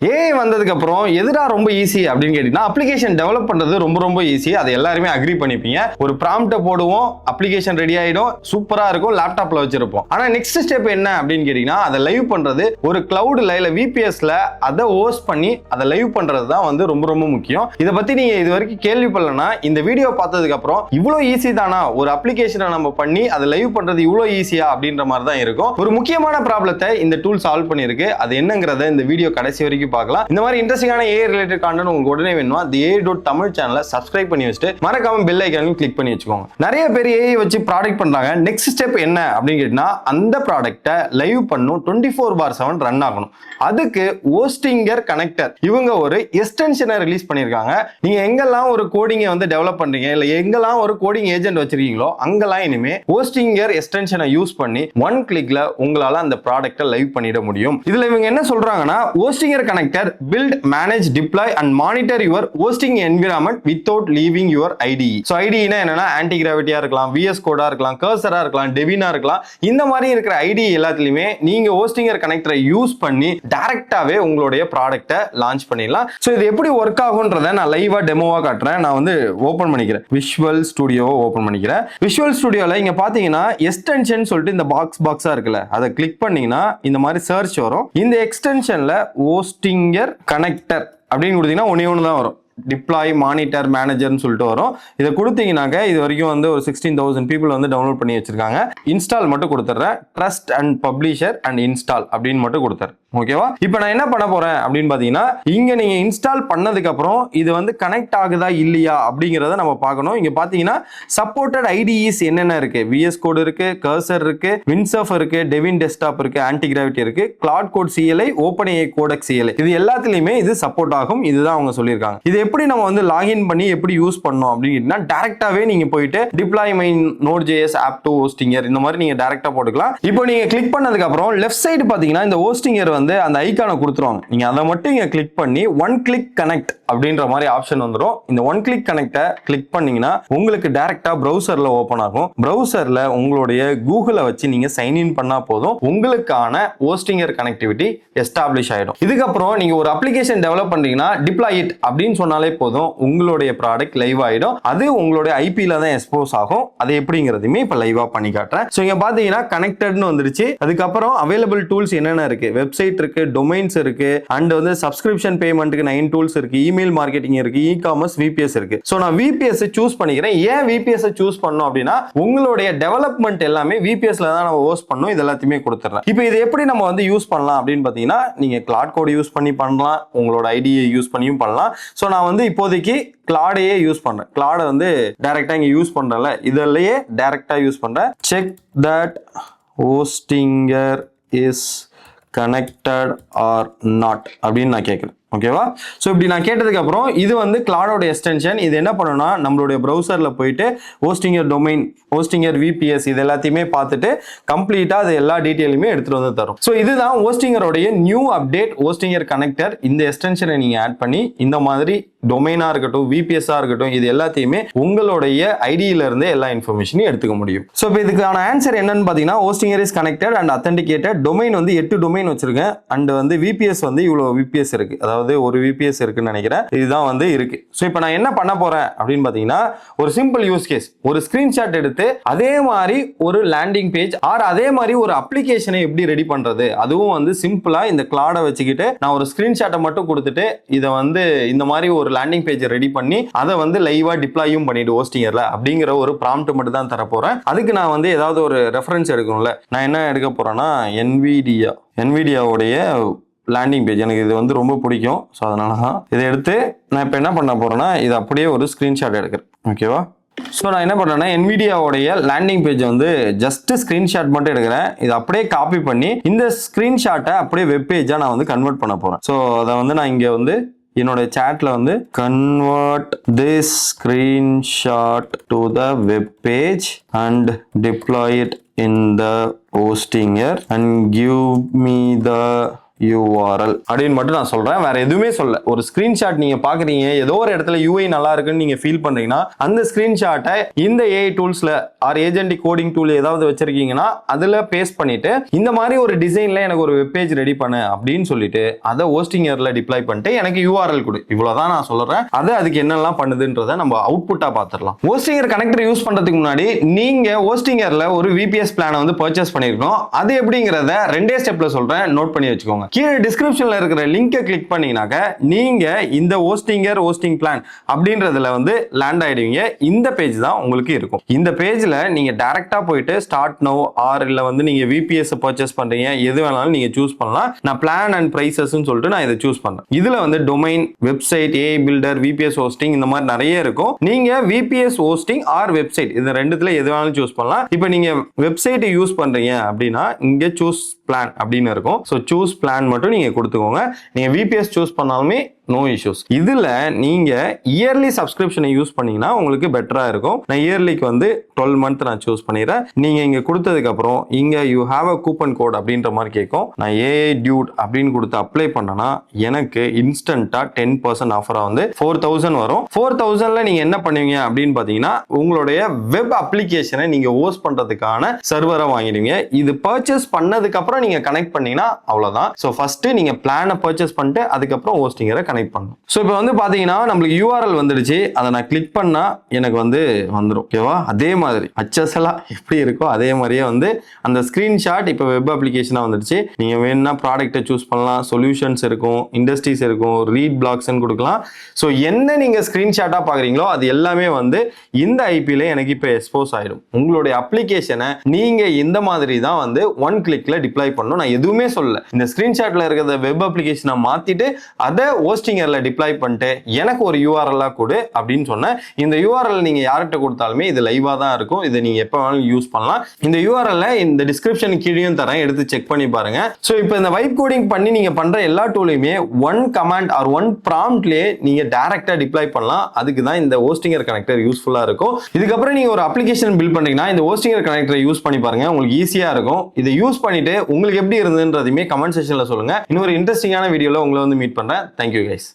AI வந்ததுக்கு அப்புறம் எதுடா ரொம்ப ஈஸி அப்படின்னு கேட்டீங்கன்னா, அப்ளிகேஷன் டெவலப் பண்றது ரொம்ப ரொம்ப ஈஸி. அது எல்லாருமே அக்ரி பண்ணிப்பீங்க. ஒரு ப்ராம்ப்ட போடுவோம், அப்ளிகேஷன் ரெடி ஆயிடும், சூப்பரா இருக்கும், லேப்டாப்ல வச்சிருப்போம். ஆனா நெக்ஸ்ட் ஸ்டெப் என்ன அப்படின்னு கேட்டீங்கன்னா, அதை லைவ் பண்றது. ஒரு கிளவுட்ல இல்ல விபிஎஸ்ல அதை ஹோஸ்ட் பண்ணி அதை லைவ் பண்றது தான் வந்து ரொம்ப ரொம்ப முக்கியம். இதை பத்தி நீங்க இது வரைக்கும் கேள்விப்படலன்னா, இந்த வீடியோ பார்த்ததுக்கு அப்புறம் இவ்வளவு ஈஸி தானா, ஒரு அப்ளிகேஷனை நம்ம பண்ணி அதை லைவ் பண்றது இவ்வளவு ஈஸியா அப்படின்ற மாதிரி தான் இருக்கும். ஒரு முக்கியமான ப்ராப்ளத்தை இந்த டூல் சால்வ் பண்ணிருக்கு. அது என்னங்கறத இந்த வீடியோ கடைசி வரைக்கும் பார்க்கலாம். இந்த மாதிரி இன்ட்ரெஸ்டிங்கான ஏஐ ரிலேட்டட் கண்டென்ட் உங்களுக்கு உடனே வேணுமா, தி AI.Tamil சேனலை சப்ஸ்கிரைப் பண்ணி வச்சுட்டு மறக்காம பெல் ஐகானையும் கிளிக் பண்ணி வச்சுக்கோங்க. நிறைய பேர் ஏஐ வச்சு ப்ராடக்ட் பண்றாங்க. நெக்ஸ்ட் ஸ்டெப் என்ன அப்படின்னு கேட்டீங்கன்னா, அந்த ப்ராடக்ட்டை லைவ் பண்ணும், 24/7 ரன் ஆகணும். அதுக்கு ஹோஸ்டிங்கர் கனெக்டர் இவங்க ஒரு எக்ஸ்டென்ஷனை ரிலீஸ் பண்ணியிருக்காங்க. நீங்க எங்கெல்லாம் ஒரு கோடிங்கை வந்து டெவலப் பண்றீங்க, இல்ல எங்கெல்லாம் ஒரு கோடிங் ஏஜென்ட் வச்சிருக்கீங்களோ அங்கெல்லாம் இனிமே ஹோஸ்டிங்கர் எக்ஸ்டென்ஷனை யூஸ் பண்ணி ஒன் கிளிக்ல உங்களால அந்த ப்ராடக்ட்டை லைவ் பண்ணிட முடியும். இதுல இவங்க என்ன சொல்றாங்கன்னா, Hostinger connector build, manage, deploy and monitor your hosting environment without leaving your IDE. So IDE னா என்னன்னா ஆன்டி கிராவிட்டியா இருக்கலாம், VS கோடா இருக்கலாம், கர்சரா இருக்கலாம், டெவினா இருக்கலாம். இந்த மாதிரி இருக்கிற IDE எல்லாத்துலயுமே நீங்க ஹோஸ்டிங்கர் கனெக்டரை யூஸ் பண்ணி டைரக்டாவே உங்களுடைய ப்ராடக்ட்டை லான்ச் பண்ணிடலாம். சோ இது எப்படி ஒர்க் ஆகும்ன்றதை நான் லைவா டெமோவா காட்டுறேன். நான் வந்து ஓபன் பண்ணிக்கிறேன், விஷுவல் ஸ்டுடியோவை ஓபன் பண்ணிக்கிறேன். விஷுவல் ஸ்டுடியோல இங்க பாத்தீங்கன்னா எக்ஸ்டென்ஷன் சொல்லிட்டு இந்த பாக்ஸா இருக்குல்ல, அதை கிளிக் பண்ணீங்கன்னா இந்த மாதிரி சர்ச் வரும். இந்த எக்ஸ்டென்ஷன்ல ஹோஸ்டிங்கர் கனெக்டர் அப்படின்னு கொடுத்தீங்கன்னா ஒன்று தான் வரும். டிப்ளாய், மானிட்டர், மேனேஜர்னு சொல்லிட்டு வரும். இதை கொடுத்தீங்கன்னாக்க இது வரைக்கும் வந்து ஒரு 16,000 பீப்புள் வந்து டவுன்லோட் பண்ணி வச்சிருக்காங்க. இன்ஸ்டால் மட்டும் கொடுத்துட்றேன். Trust and publisher and install அப்படின்னு மட்டும் கொடுத்துறேன். ஓகேவா? இப்போ நான் என்ன பண்ண போறேன் அப்படின்னு பாத்தீங்கன்னா, இங்க நீங்க இன்ஸ்டால் பண்ணதுக்கு அப்புறம் இது வந்து கனெக்ட் ஆகுதா இல்லையா அப்படிங்கறத நம்ம பார்க்கணும். இங்க பாத்தீங்கன்னா சப்போர்ட்டட் ஐடிஇஸ் என்னென்ன இருக்கு, VS கோட் இருக்கு, கர்சர் இருக்கு, வின்சர்ஃப் இருக்கு, டெவின் டெஸ்க்டாப் இருக்கு, ஆன்டி கிராவிட்டி இருக்கு, Claude Code CLI, OpenAI Codex CLI, இது எல்லாத்துலயுமே இது சப்போர்ட் ஆகும். இதுதான் அவங்க சொல்லியிருக்காங்க. இது எப்படி நம்ம வந்து லாகின் பண்ணி எப்படி யூஸ் பண்ணோம் அப்படின்னா, டைரக்டாவே நீங்க போயிட்டு deploy my Node.js app to hostinger இந்த மாதிரி நீங்க டைரக்டா போட்டுக்கலாம். இப்போ நீங்க கிளிக் பண்ணதுக்கு அப்புறம் லெஃப்ட் சைடு பாத்தீங்கன்னா இந்த ஹோஸ்டிங்கர் வந்து அந்த ஐகானை கொடுத்துருவாங்க. நீங்க அதை மட்டும் இங்க கிளிக் பண்ணி ஒன் கிளிக் கனெக்ட் அப்படின்ற மாதிரி ஆப்ஷன் வந்துடும். இந்த ஒன் கிளிக் கனெக்டை கிளிக் பண்ணீங்கன்னா உங்களுக்கு டைரக்டா பிரவுசர்ல ஓபன் ஆகும். பிரவுசர்ல உங்களுடைய கூகுளை வச்சு நீங்க சைன் இன் பண்ணா போதும், உங்களுக்கான ஹோஸ்டிங்கர் கனெக்டிவிட்டி எஸ்டாப்ளிஷ் ஆயிடும். இதுக்கப்புறம் நீங்க ஒரு அப்ளிகேஷன் டெவலப் பண்றீங்கன்னா டிப்ளாய் இட் அப்படின்னு சொன்னாலே போதும், உங்களுடைய ப்ராடக்ட் லைவ் ஆயிடும். அது உங்களுடைய ஐபில தான் எக்ஸ்போஸ் ஆகும். அது எப்படிங்கிறதுமே இப்ப லைவா பண்ணி காட்டுறேன். சோ இங்க பாத்தீங்கன்னா கனெக்டட்னு வந்துருச்சு. அதுக்கப்புறம் அவைலபிள் டூல்ஸ் என்னென்ன இருக்கு, வெப்சைட் இருக்கு, டொமைன்ஸ் இருக்கு, அண்ட் வந்து சப்ஸ்கிரிப்ஷன் பேமெண்ட்டுக்கு 9 டூல்ஸ் இருக்கு, இமெயில் மார்க்கெட்டிங் இருக்கு, இ-காமர்ஸ், VPS இருக்கு. சோ நான் VPS சூஸ் பண்ணிக்கிறேன். ஏன் VPS சூஸ் பண்ணோம் அப்படின்னா, உங்களுடைய டெவலப்மெண்ட் எல்லாமே VPSல தான் நம்ம ஹோஸ்ட் பண்ணோம். இது எல்லாத்தையுமே கொடுத்துறேன். இப்போ இது எப்படி நம்ம வந்து யூஸ் பண்ணலாம் அப்படின்னு பாத்தீங்கன்னா, நீங்க கிளாட் கோட் யூஸ் பண்ணி பண்ணலாம், உங்களோட ஐடியை யூஸ் பண்ணியும் பண்ணலாம். சோ நான் வந்து இப்போதைக்கு கிளாடையே யூஸ் பண்றேன். கிளாட வந்து டைரக்டா இங்க யூஸ் பண்றேன்ல, இதெல்லாம் டைரக்டா யூஸ் பண்றேன். Check that Hostinger is connected or not அப்படின்னு நான் கேட்கிறேன். ஓகேவா? சோ இப்படி நான் கேட்டதுக்கு அப்புறம் இது வந்து கிளாடோட எக்ஸ்டென்ஷன். இது என்ன பண்ணணும்னா, நம்மளுடைய பிரவுசர்ல போயிட்டு ஹோஸ்டிங்கர் டொமைன், ஹோஸ்டிங்கர் VPS இது எல்லாத்தையுமே பார்த்துட்டு கம்ப்ளீட்டா அது எல்லா டீடைலுமே எடுத்துட்டு வந்து தரும். சோ இதுதான் ஹோஸ்டிங்கரோடைய நியூ அப்டேட், ஹோஸ்டிங்கர் கனெக்டர். இந்த எக்ஸ்டென்ஷனை நீங்க ஆட் பண்ணி இந்த மாதிரி டொமைனா இருக்கட்டும், VPS இருக்கட்டும், இது எல்லாத்தையுமே உங்களுடைய ஐடியில இருந்து எல்லா இன்ஃபர்மேஷனையும் எடுத்துக்க முடியும். சோ இப்போ இதுக்கான ஆன்சர் என்னன்னு பாத்தீங்கன்னா, Hostinger is connected and authenticated. Domain வந்து 8 டொமைன் வச்சிருக்கேன். அண்ட் வந்து VPS வந்து இவ்வளவு VPS இருக்கு, அதாவது ஒரு VPS இருக்குன்னு நினைக்கிறேன். இதுதான் வந்து இருக்கு. சோ இப்போ நான் என்ன பண்ண போறேன் அப்படின்னு பாத்தீங்கன்னா, ஒரு சிம்பிள் யூஸ் கேஸ், ஒரு ஸ்கிரீன்ஷாட் எடுத்து அதே மாதிரி ஒரு லேண்டிங் பேஜ் ஆர் அதே மாதிரி ஒரு அப்ளிகேஷனை எப்படி ரெடி பண்றது, அதுவும் வந்து சிம்பிளா இந்த கிளாடை வச்சுக்கிட்டு நான் ஒரு ஸ்கிரீன்ஷாட்டை மட்டும் கொடுத்துட்டு இதை வந்து இந்த மாதிரி ஒரு லேண்டிங் பேஜ் ரெடி பண்ணி அதை வந்து லைவா டிப்ளாயும் பண்ணிட்டு ஹோஸ்டிங்கர்ல அப்படிங்கிற ஒரு ப்ராம்ப்ட் மட்டும் தான் தர போறேன். அதுக்கு நான் வந்து ஏதாவது ஒரு ரெஃபரன்ஸ் எடுக்கணும்ல. நான் என்ன எடுக்க போறேன்னா, NVIDIAவுடைய லேண்டிங் பேஜ். எனக்கு இது வந்து ரொம்ப பிடிக்கும். ஸோ அதனால தான் இதை எடுத்து நான் இப்போ என்ன பண்ண போறேன்னா, இது அப்படியே ஒரு ஸ்கிரீன்ஷாட் எடுக்கிறேன். ஓகேவா? ஸோ நான் என்ன பண்ணுறேன்னா, NVIDIAவுடைய லேண்டிங் பேஜ் வந்து ஜஸ்ட் ஸ்கிரீன்ஷாட் மட்டும் எடுக்கிறேன். இதை அப்படியே காப்பி பண்ணி இந்த ஸ்கிரீன்ஷாட்டை அப்படியே வெப் பேஜாக நான் வந்து கன்வெர்ட் பண்ண போகிறேன். ஸோ அதை வந்து நான் இங்கே வந்து என்னோட சாட்ல வந்து convert this screenshot to the web page and deploy it in the Hostinger and give me the URL அப்படின்னு மட்டும் நான் சொல்றேன், வேற எதுவுமே சொல்ல. ஒரு ஸ்கிரீன்ஷாட் நீங்க பாக்குறீங்க, ஏதோ ஒரு இடத்துல UI நல்லா இருக்குன்னு நீங்க ஃபீல் பண்றீங்கன்னா அந்த ஸ்கிரீன்ஷாட்டை இந்த AI டூல்ஸ்ல ஆர் ஏஜென்டிக் கோடிங் டூல் ஏதாவது வச்சிருக்கீங்கன்னா அதுல பேஸ்ட் பண்ணிட்டு இந்த மாதிரி ஒரு டிசைன்ல எனக்கு ஒரு வெப் பேஜ் ரெடி பண்ணு அப்படின்னு சொல்லிட்டு அதை ஹோஸ்டிங்கர்ல டிப்ளாய் பண்ணிட்டு எனக்கு URL கொடு. இவ்வளவுதான் நான் சொல்றேன். அதுக்கு என்னெல்லாம் பண்ணுதுன்றதை நம்ம அவுட்புட்டா பார்த்துடலாம். ஹோஸ்டிங்கர் கனெக்டர் யூஸ் பண்றதுக்கு முன்னாடி நீங்க ஹோஸ்டிங்கர்ல ஒரு VPS பிளானை வந்து பர்ச்சேஸ் பண்ணிருக்கணும். அது எப்படிங்கறத ரெண்டே ஸ்டெப்ல சொல்றேன், நோட் பண்ணி வச்சுக்கோங்க. கீழே டிஸ்கிரிப்ஷன்ல இருக்கிற லிங்கை கிளிக் பண்ணீங்கன்னாக்க நீங்க இந்த ஹோஸ்டிங் பிளான் அப்படின்றதுல வந்து லேண்ட் ஆயிடுவீங்க. இந்த பேஜ் தான் உங்களுக்கு இருக்கும். இந்த பேஜ்ல நீங்க டைரக்டா போயிட்டு ஸ்டார்ட் நவ் ஆர் இல்ல வந்து நீங்க VPS பர்ச்சேஸ் பண்றீங்க, எது வேணாலும் நீங்க சூஸ் பண்ணலாம். நான் பிளான் அண்ட் பிரைசஸ் சொல்லிட்டு நான் இதை சூஸ் பண்றேன். இதுல வந்து domain, website, AI builder, VPS hosting இந்த மாதிரி நிறைய இருக்கும். நீங்க VPS ஹோஸ்டிங் ஆர் வெப்சைட் இந்த ரெண்டுத்துல எது வேணாலும் சூஸ் பண்ணலாம். இப்போ நீங்க வெப்சைட் யூஸ் பண்றீங்க அப்படின்னா இங்க சூஸ் பிளான் அப்படின்னு இருக்கும். ஸோ சூஸ் பிளான் மட்டும் நீங்க கொடுத்துக்கோங்க. நீங்க VPS சூஸ் பண்ணாலுமே நோ இஷ்யூஸ். இதுல நீங்க இயர்லி சப்ஸ்கிரிப்ஷனை யூஸ் பண்ணீங்கன்னா உங்களுக்கு பெட்டரா இருக்கும். நான் இயர்லிக்கு வந்து 12 மந்த் நான் சூஸ் பண்ணிடுறேன். நீங்க இங்க கொடுத்ததுக்கு அப்புறம் இங்க you have a coupon code அப்படின்ற மாதிரி கேட்கும். நான் AI டியூட் அப்படின்னு கொடுத்து அப்ளை பண்ணனா எனக்கு இன்ஸ்டன்டா 10% ஆஃபரா வந்து 4000 வரும். 4000ல நீங்க என்ன பண்ணுவீங்க அப்படின்னு பாத்தீங்கன்னா உங்களுடைய வெப் அப்ளிகேஷனை நீங்க ஹோஸ்ட் பண்றதுக்கான சர்வரை வாங்கிடுவீங்க. இது பர்ச்சேஸ் பண்ணதுக்கு அப்புறம் நீங்க கனெக்ட் பண்ணீங்கன்னா அவ்வளவுதான். ஸோ ஃபர்ஸ்ட் நீங்க பிளானை பர்ச்சேஸ் பண்ணிட்டு அதுக்கப்புறம் ஹோஸ்டிங்கரை கனெக்ட் பண்ணும். ஸோ இப்போ வந்து பாத்தீங்கன்னா நம்மளுக்கு URL வந்துடுச்சு. அதை நான் கிளிக் பண்ணா எனக்கு வந்து வந்துடும். ஓகேவா? அதே மாதிரி HSL எப்படி இருக்கோ அதே மாதிரியே வந்து அந்த ஸ்கிரீன்ஷாட் இப்போ வெப் அப்ளிகேஷனா வந்துடுச்சு. நீங்க வேணும்னா ப்ராடக்ட்டை சூஸ் பண்ணலாம், சொல்யூஷன்ஸ் இருக்கும், இண்டஸ்ட்ரீஸ் இருக்கும், ரீட் பிளாக்ஸ்ன்னு கொடுக்கலாம். ஸோ என்ன நீங்க ஸ்கிரீன்ஷாட்டா பாக்குறீங்களோ அது எல்லாமே வந்து இந்த ஐபில எனக்கு இப்போ எக்ஸ்போஸ் ஆயிடும். உங்களுடைய அப்ளிகேஷனை நீங்க இந்த மாதிரி தான் வந்து ஒன் கிளிக்ல டிப்ளாய் பண்ணணும். நான் எதுவுமே சொல்லல. இந்த ஸ்கிரீன்ஷாட்ல இருக்கிற வெப் அப்ளிகேஷனை மாத்திட்டு அதை ஹோஸ்டிங்கர்ல டிப்ளாய் பண்ணிட்டு எனக்கு ஒரு URL கொடு அப்படின்னு சொன்னேன். இந்த URL நீங்க யார்கிட்ட கொடுத்தாலுமே இது லைவா தான் இருக்கும். இதை நீங்க எப்ப வேணாலும் யூஸ் பண்ணலாம். இந்த URL இந்த டிஸ்கிரிப்ஷன் கீழேயும் தரேன், எடுத்து செக் பண்ணி பாருங்க. சோ இப்போ இந்த வைப் கோடிங் பண்ணி நீங்க பண்ற எல்லா டூலையுமே ஒன் கமாண்ட் ஆர் ஒன் ப்ராம்ப்ட்லயே நீங்க டைரக்டா டிப்ளாய் பண்ணலாம். அதுக்கு தான் இந்த ஹோஸ்டிங்கர் கனெக்டர் யூஸ்ஃபுல்லா இருக்கும். இதுக்கப்புறம் நீங்க ஒரு அப்ளிகேஷன் பில்ட் பண்றீங்கன்னா இந்த ஹோஸ்டிங்கர் கனெக்டரை யூஸ் பண்ணி பாருங்க. உங்களுக்கு ஈஸியா இருக்கும். இதை யூஸ் பண்ணிட்டு உங்களுக்கு எப்படி இருந்ததுன்றதையுமே கமெண்ட் செக்ஷன்ல சொல்லுங்க. இன்னொரு இன்ட்ரெஸ்டிங்கான வீடியோல உங்களை வந்து மீட் பண்றேன். Thank you guys.